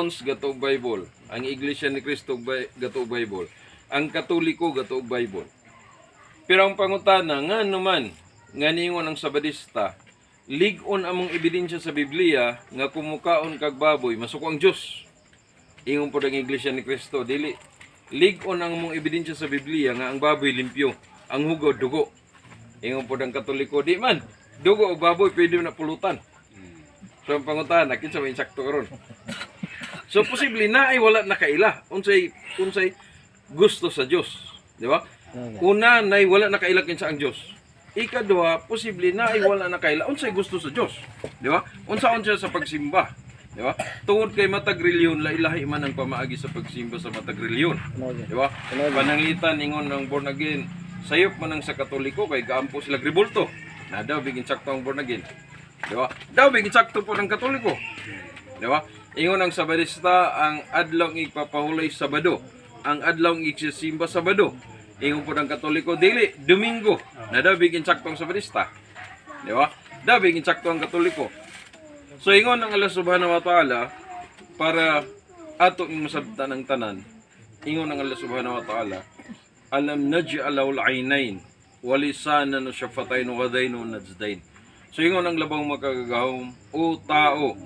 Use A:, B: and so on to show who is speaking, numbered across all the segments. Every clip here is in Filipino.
A: Mormons gato og Bible, ang Iglesia ni Cristo gato og Bible, ang Katoliko gato og Bible. Pero ang pangutana nga naman nga ningon ang Sabadista, lig-on among ebidensya sa Biblia nga kumukaon kag baboy masuko ang Dios. Ingon po ang Iglesia ni Cristo, dili. Lig-on ang among ebidensya sa Biblia nga ang baboy limpyo, ang hugod dugo. Ingon po ang Katoliko, di man dugo o baboy pwede na pulutan. So ang pangutana, kinsa may insakto karon. So posible na ay wala nakaila. Unsay gusto sa Dios, di ba? Una nay wala nakaila kinsa ang Dios. Ikaduha, posible na ay wala nakaila unsay gusto sa Dios, di ba? Unsaon siya sa pagsimba, di ba? Tungod kay matag reliyon lailahi man ang pamaagi sa pagsimba sa matag reliyon, di ba? Pananglitan ingon ng born again, sayop man ang sa Katoliko kay gaampo sila gribulto. Na daw bigin sakto ang born again. Di ba? Daw bigin sakto po ng Katoliko. Di ba? Ingon ang Sabadista, ang adlaw ipapahulay Sabado, ang adlaw igsisimba Sabado. Ingon po ng Katoliko, dili Domingo. Na daw bigin sakto ang Sabadista. Di ba? Daw bigin sakto ang Katoliko. So ingon ang Allah Subhanahu wa Ta'ala para ato masabtan ang tanan. Ingon ang Allah Subhanahu wa Ta'ala, alam naj'alahu al-'aynayn wa lisanan wa shafatayn wa ghadayn wa najdayn. So ingon ang labang makagagahom, o tao,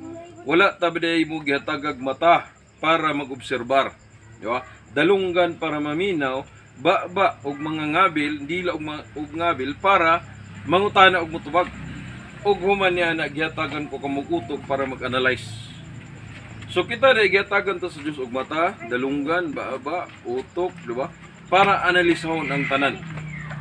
A: wala tabiday mo gihatagag mata para mag-obserbar, di ba? Dalunggan para maminaw, ba og mga ngabil, dila og ngabil para mangutana og mutubag. Og human niya na gihatagan ko kamukutok para mag-analyze. So kita na gihatagan ta sa Dios og mata, dalunggan, ba, utok, di ba? Para analisahon ang tanan.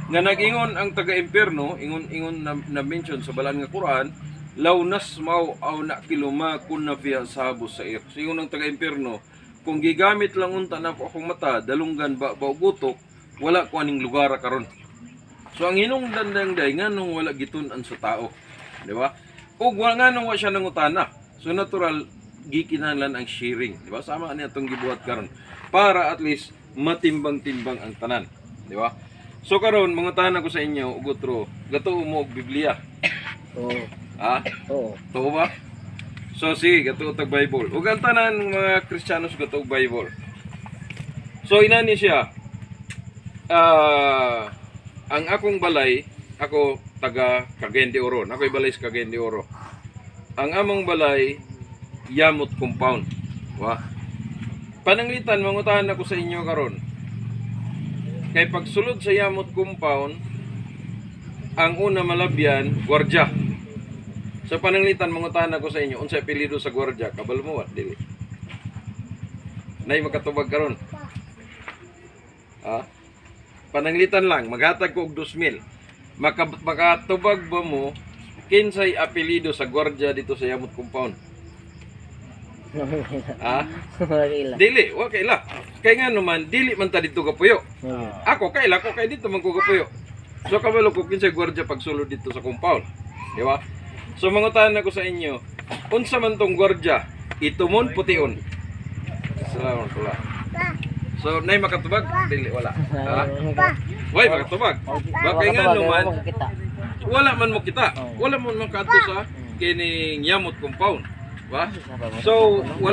A: Nga nag-ingon ang taga-impierno, ingon na mention sa balaan nga Quran, law nasmaw aw nakiluma kunna fiha sabus sa'ir. So ingon ang taga-impierno, kung gigamit lang unta na po akong mata, dalunggan ba utok, wala ko aning lugar karon. So ang hinungdan day nganong wala gitun-an sa tao, di ba? Ug wala nganong wa siya nangutana. So natural gikinahanglan ang sharing, di ba? Sama ani atong gibuhat karon para at least matimbang-timbang ang tanan, di ba? So karon mangutahan ako sa inyo, ugotro, gato mo og Biblia.
B: Oo.
A: Ha?
B: Oo.
A: Tuo ba? So sige, gato og Bible. Ug ang tanan mga Kristiyano gato og Bible. So inani siya. Ang akong balay, ako taga Cagayan de Oro. Ako'y balay sa Cagayan de Oro. Ang among balay Yamot Compound. Wa. Pananglitan mangutahan ako sa inyo karon. Kay pagsulod sa Yamot Compound, ang una malabyan, gwardya. Sa pananglitan, mangutahan ako sa inyo, unsay apelyido sa gwardya, kabalo mo, dili. Nay makatubag karon. Ha? Pananglitan lang, maghatag ko og 2,000. Makatubag ba mo, kinsay apelyido sa gwardya dito sa Yamot Compound? Ha? Dili, okay la. Kaya nga naman, dili man ta dito kapuyo. Ako, kay dito man ko kapuyo. So kabalo ko kinsay gwardya pagsulod dito sa compound. Di ba? So mangutahan ako sa inyo, unsa man tong gwardya? Itumon, putiun. Salamat pala. So, nay makatubag? Dili, wala. Ha? Way, makatubag. Bakit nga naman, wala man mo kita. Wala man makato sa kining Yamot Compound. Ba? So, wala